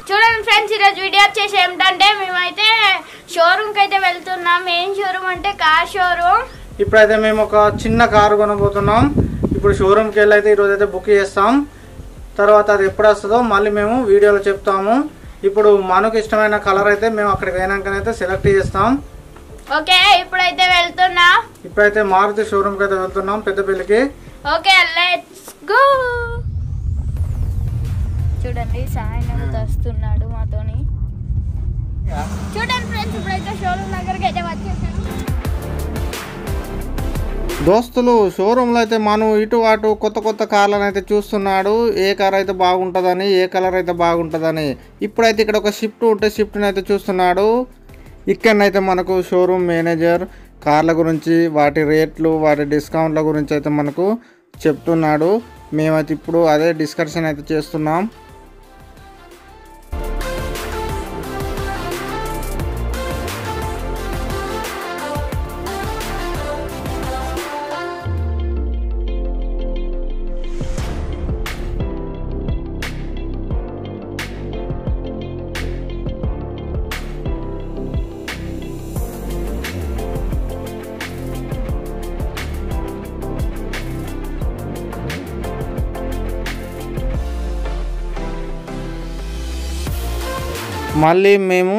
చూడండి ఫ్రెండ్స్, ఈరోజు వీడియో వచ్చేసి ఏమిటంటే మేమైతే షోరూమ్కి అయితే వెళ్తున్నాం. ఏం షోరూమ్ అంటే కార్ షోరూమ్. ఇప్పుడైతే మేము ఒక చిన్న కారు కొనబోతున్నాం. ఇప్పుడు షోరూమ్కి వెళ్ళి అయితే ఈరోజు అయితే బుక్ చేస్తాం. తర్వాత అది ఎప్పుడు వస్తుందో మళ్ళీ మేము వీడియోలో చెప్తాము. ఇప్పుడు మనకు ఇష్టమైన కలర్ అయితే మేము అక్కడికి అయినాకనైతే సెలెక్ట్ చేస్తాం. ఓకే, ఇప్పుడైతే వెళ్తున్నాం. ఇప్పుడైతే మారుతి షోరూమ్కి అయితే వెళ్తున్నాం పెద్దపల్లికి. Okay, let's go. చూడండి, సాయం వస్తున్నాడు మాతోని. చూడండి ఫ్రెండ్స్, ఇప్పుడైతే షోరూమ్ దగ్గరికి అయితే వచ్చేసాను. దోస్తులు, షోరూంలో అయితే మనం ఇటు అటు కొత్త కొత్త కార్లను అయితే చూస్తున్నాడు. ఏ కార్ అయితే బాగుంటుందని, ఏ కలర్ అయితే బాగుంటుందని. ఇప్పుడైతే ఇక్కడ ఒక షిఫ్ట్ ఉంటే షిఫ్ట్ని అయితే చూస్తున్నాడు. ఇక్కడనైతే మనకు షోరూమ్ మేనేజర్ కార్ల గురించి, వాటి రేట్లు, వాటి డిస్కౌంట్ల గురించి అయితే మనకు చెప్తున్నాడు. మేమైతే ఇప్పుడు అదే డిస్కషన్ అయితే చేస్తున్నాం. మళ్ళీ మేము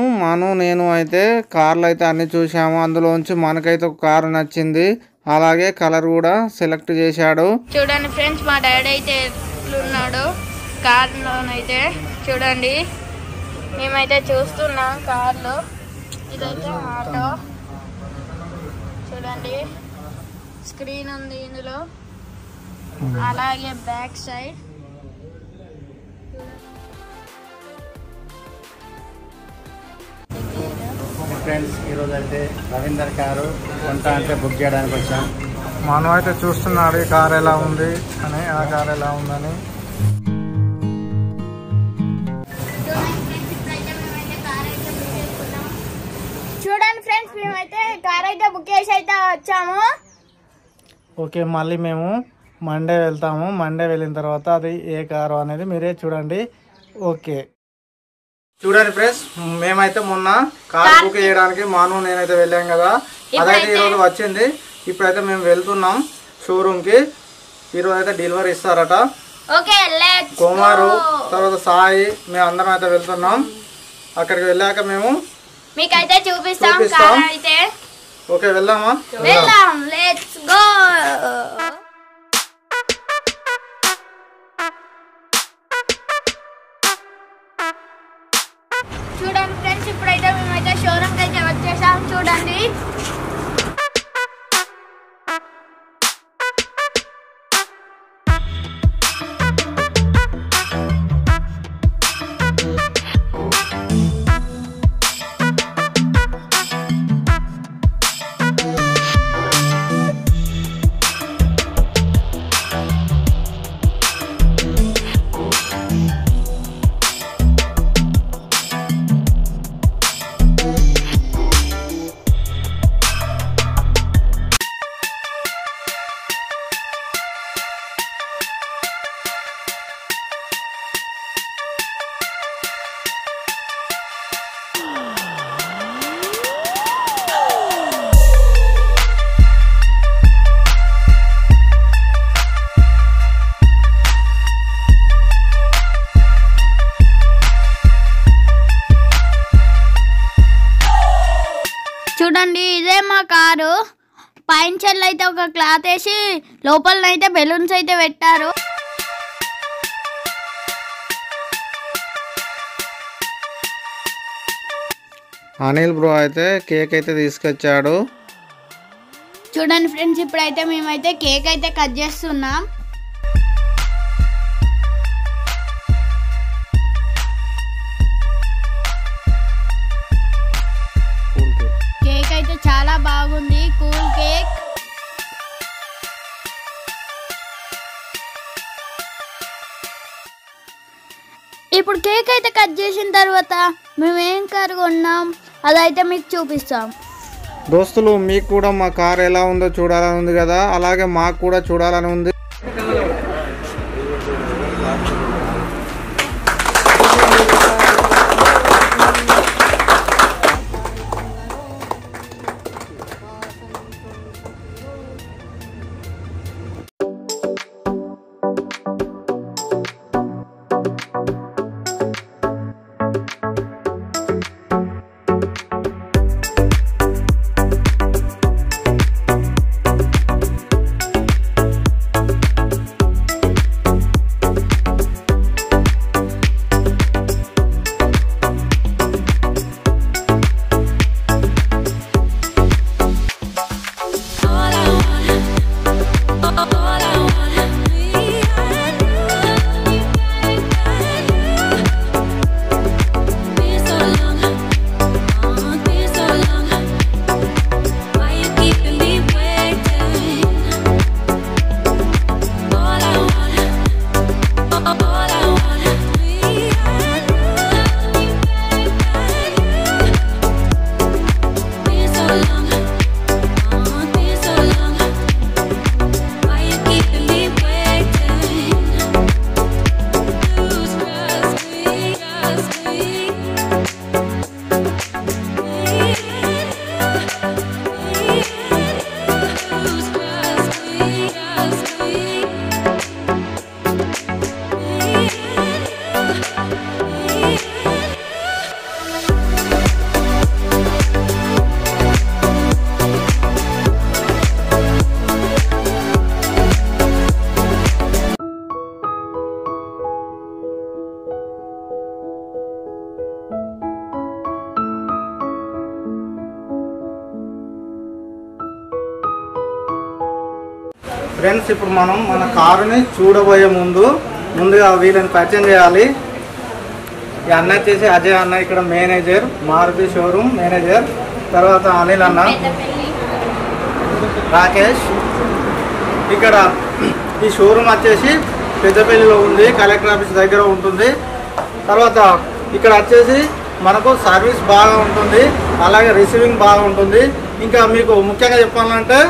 నేను అయితే కార్లు అయితే అన్ని చూసాము. అందులోంచి మనకైతే ఒక కారు నచ్చింది. అలాగే కలర్ కూడా సెలెక్ట్ చేశాడు. చూడండి ఫ్రెండ్స్, మా డాడీ అయితే ఎట్లున్నాడు కార్లోనైతే. చూడండి, మేమైతే చూస్తున్నాం కార్లు. ఇదైతే ఆటో. చూడండి, స్క్రీన్ ఉంది ఇందులో. అలాగే బ్యాక్ సైడ్ ఫ్రెండ్స్, ఈరోజు అయితే రవీందర్ కారు కొంత అంటే బుక్ చేయడానికి వచ్చాం. మనం అయితే చూస్తున్నాడు ఈ కార్ ఎలా ఉంది అని, ఆ కార్ ఎలా ఉందని. చూడండి ఫ్రెండ్స్, మేమైతే కార్ అయితే బుక్ చేసి అయితే వచ్చాము. ఓకే, మళ్ళీ మేము మండే వెళ్తాము. మండే వెళ్ళిన తర్వాత అది ఏ కారు అనేది మీరే చూడండి. ఓకే, చూడండి ఫ్రెండ్స్, మేమైతే మొన్న కార్ బుక్ చేయడానికి నేనైతే వెళ్ళాం కదా, అదైతే ఈరోజు వచ్చింది. ఇప్పుడైతే మేము వెళ్తున్నాం షోరూమ్ కి. ఈరోజు అయితే డెలివరీ ఇస్తారట. కుమారు తర్వాత సాయి, మేము అందరం అయితే వెళ్తున్నాం. అక్కడికి వెళ్ళాక మేము మీకైతే చూపిస్తాం. ఓకే, వెళ్దామా? Let's go. చూడండి ఫ్రెండ్స్, ఇప్పుడైతే మేమైతే షోరూమ్కి అయితే వచ్చేసాం. చూడండి, చూడండి, ఇదే మా కారు. పైన చెల్లు అయితే ఒక క్లాత్ వేసి లోపలనైతే బెలూన్స్ అయితే పెట్టారు. అనిల్ బ్రో అయితే కేక్ అయితే తీసుకొచ్చాడు. చూడండి ఫ్రెండ్స్, ఇప్పుడైతే మేమైతే కేక్ అయితే కట్ చేస్తున్నాం. కేక్ అయితే చాలా బాగుంది, కూల్ కేక్. ఇప్పుడు కేక్ అయితే కట్ చేసిన తర్వాత మేము ఏం కారు కొన్నాం అదైతే మీకు చూపిస్తాం. దోస్తులు మీకు కూడా మా కార్ ఎలా ఉందో చూడాలని ఉంది కదా, అలాగే మాకు కూడా చూడాలని ఉంది. ఫ్రెండ్స్, ఇప్పుడు మనం మన కారుని చూడబోయే ముందుగా వీళ్ళని పరిచయం చేయాలి. ఈ అన్న వచ్చేసి అజయ్ అన్న, ఇక్కడ మేనేజర్, మారుతి షోరూమ్ మేనేజర్. తర్వాత అనిల్ అన్న, రాకేష్. ఇక్కడ ఈ షోరూమ్ వచ్చేసి పెద్దపల్లిలో ఉంది, కలెక్టర్ ఆఫీస్ దగ్గర ఉంటుంది. తర్వాత ఇక్కడ వచ్చేసి మనకు సర్వీస్ బాగా ఉంటుంది, అలాగే రిసీవింగ్ బాగా ఉంటుంది. ఇంకా మీకు ముఖ్యంగా చెప్పాలంటే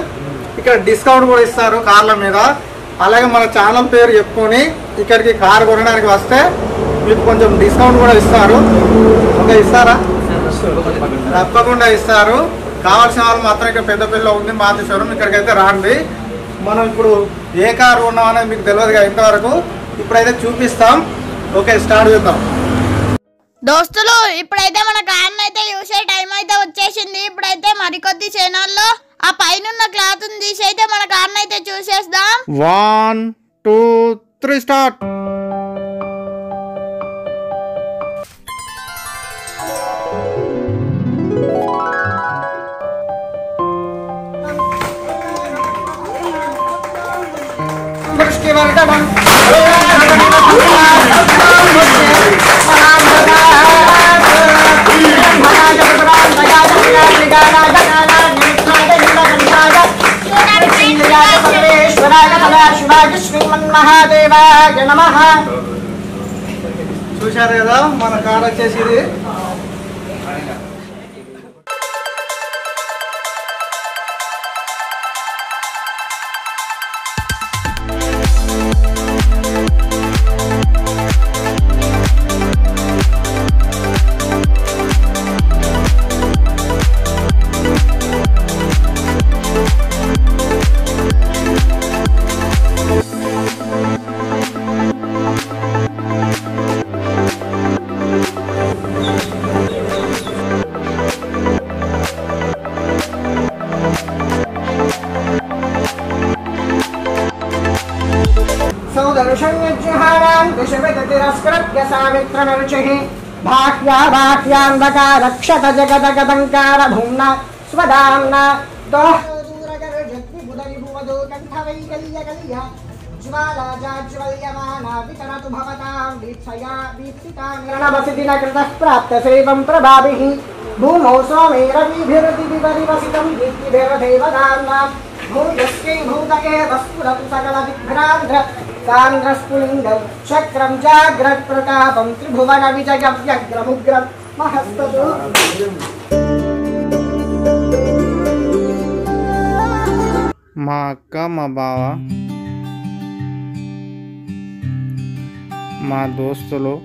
ఇక్కడ డిస్కౌంట్ కూడా ఇస్తారు కార్ల మీద. అలాగే మన ఛానల్ పేరు చెప్పుకొని ఇక్కడికి కారు కొనడానికి వస్తే మీకు కొంచెం డిస్కౌంట్ కూడా ఇస్తారు. ఓకే, ఇస్తారా? తప్పకుండా ఇస్తారు. కావాల్సిన వాళ్ళు మాత్రం ఇక్కడ పెద్దపల్లిలో ఉంది మారుతి షోరూమ్, ఇక్కడికైతే రాండి. మనం ఇప్పుడు ఏ కారు ఉన్నాం అనేది మీకు తెలియదుగా ఇంతవరకు, ఇప్పుడైతే చూపిస్తాం. ఓకే, స్టార్ట్ చేద్దాం. దోస్తులు, ఇప్పుడైతే మన కార్ అయితే చూసే టైం అయితే వచ్చేసింది. ఇప్పుడైతే మరికొద్ది క్షణాల్లో ఆ పైన క్లాత్ తీసి అయితే మన కార్ అయితే చూసేద్దాం. 1 2 3 స్టార్ట్. చూశారు కదా మన కార్ వచ్చేసి ఇది. भाह्यान्धकारक्षत जगदगदङ्कार भुम्ना स्वदाम्ना ज्वालाजाज्वल्यमाना वितरतु भवतां दीप्सया दीप्सितानिरणवसिदिनकृतः प्राप्तसेवं प्रभाभिः भूमौ सोमेरविभिरतिविपरिवसितं दीप्तिभिर्देवदाम्ना भूयस्यै भूतये वस्फुरतु सकलविभ्रान्ध्र सान्द्रस्फुलिङ्गं चक्रं जाग्रत्प्रतापं त्रिभुवनविजयव्यग्रमुग्रं महस्ततु మా అక్క, మా బావ, మా దోస్తులు,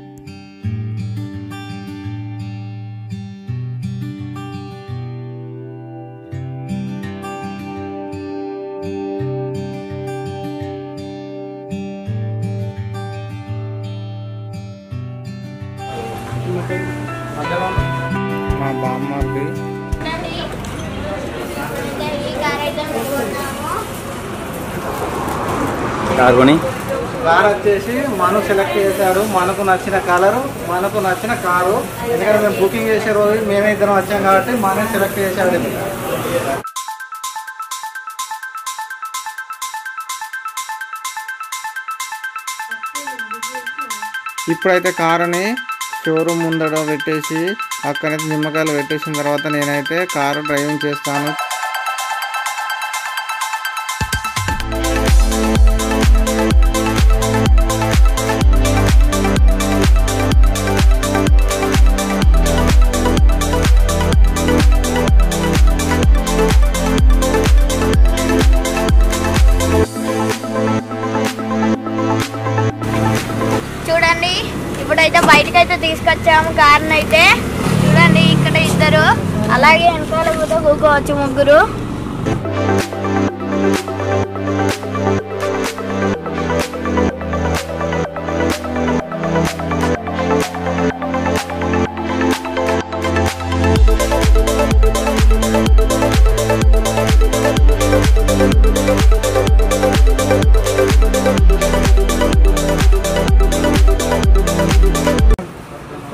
మా బామ్మది. కార్ వచ్చేసి మనం సెలెక్ట్ చేశాడు. మనకు నచ్చిన కలరు, మనకు నచ్చిన కారు. ఎందుకంటే మేము బుకింగ్ చేసే రోజు మేమే ఇద్దరం వచ్చాం కాబట్టి మనమే సెలెక్ట్ చేశాడు. ఇప్పుడైతే కారుని షోరూమ్ ముందర పెట్టేసి అక్కడైతే నిమ్మకాయలు పెట్టేసిన తర్వాత నేనైతే కారు డ్రైవింగ్ చేస్తాను. చూడండి ఇప్పుడైతే బయటకైతే తీసుకొచ్చాము కార్ని అయితే. చూడండి ఇక్కడ ఇద్దరు, అలాగే వెనకాల కూడా కూకోవచ్చు ముగ్గురు.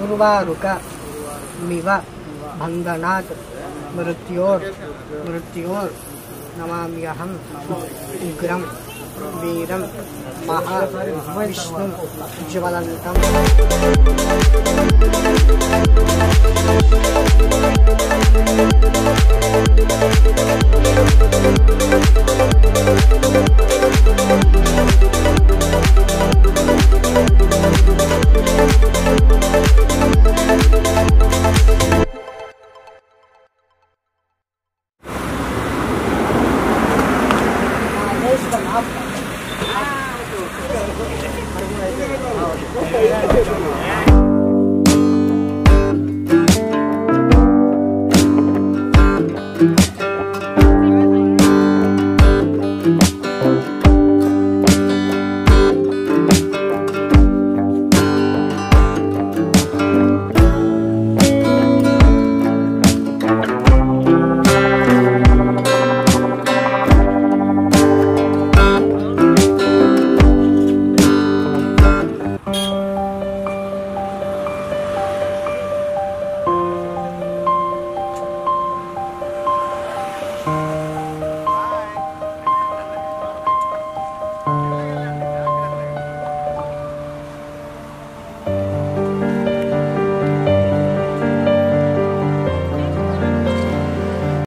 उर्वारुका मिव बंधनात् मृत्योर नमाम्यहं उग्रं वीरं महाविष्णुं ज्वलन्तम्।